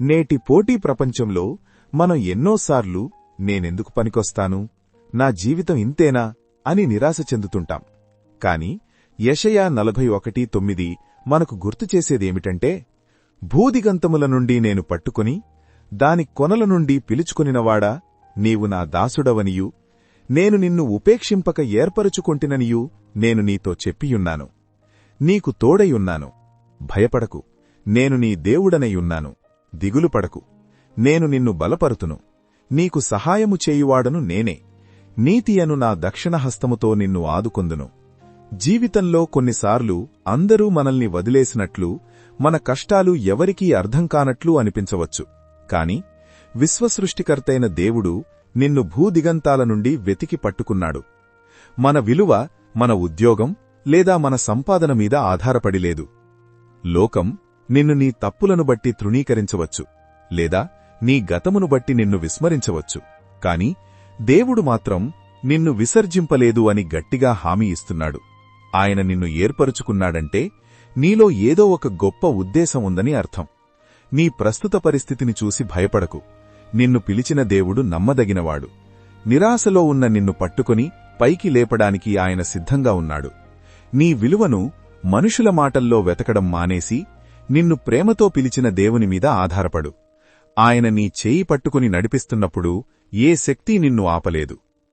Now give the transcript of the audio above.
నేటి పోటీ ప్రపంచంలో మనం ఎన్నోసార్లు నేనెందుకు పనికొస్తాను, నా జీవితం ఇంతేనా అని నిరాశ చెందుతుంటాం. కాని యెషయా 41:9 మనకు గుర్తుచేసేదేమిటంటే, భూదిగంతముల నుండి నేను పట్టుకుని దాని కొనల నుండి పిలుచుకొనినవాడా, నీవు నా దాసుడవనియూ నేను నిన్ను ఉపేక్షింపక ఏర్పరుచుకొంటిననియూ నేను నీతో చెప్పియున్నాను. నీకు తోడైయున్నాను, భయపడకు, నేను నీ దేవుడనైయున్నాను, దిగులుపడకు, నేను నిన్ను బలపరుతును, నీకు సహాయము చేయువాడను నేనే, నీతియను నా దక్షిణహస్తముతో నిన్ను ఆదుకొందును. జీవితంలో కొన్నిసార్లు అందరూ మనల్ని వదిలేసినట్లు, మన కష్టాలు ఎవరికీ అర్థం కానట్లు అనిపించవచ్చు. కాని విశ్వసృష్టికర్తైన దేవుడు నిన్ను భూదిగంతాల నుండి వెతికి పట్టుకున్నాడు. మన విలువ మన ఉద్యోగం లేదా మన సంపాదన మీద ఆధారపడిలేదు. లోకం నిన్ను నీ తప్పులను బట్టి తృణీకరించవచ్చు, లేదా నీ గతమును బట్టి నిన్ను విస్మరించవచ్చు. కాని దేవుడు మాత్రం నిన్ను విసర్జింపలేదు అని గట్టిగా హామీ ఇస్తున్నాడు. ఆయన నిన్ను ఏర్పరుచుకున్నాడంటే నీలో ఏదో ఒక గొప్ప ఉద్దేశం ఉందని అర్థం. నీ ప్రస్తుత పరిస్థితిని చూసి భయపడకు. నిన్ను పిలిచిన దేవుడు నమ్మదగినవాడు. నిరాశలో ఉన్న నిన్ను పట్టుకుని పైకి లేపడానికి ఆయన సిద్ధంగా ఉన్నాడు. నీ విలువను మనుషుల మాటల్లో వెతకడం మానేసి నిన్ను ప్రేమతో పిలిచిన దేవుని మీద ఆధారపడు. ఆయన నీ చేయి పట్టుకుని నడిపిస్తున్నప్పుడు ఏ శక్తి నిన్ను ఆపలేదు.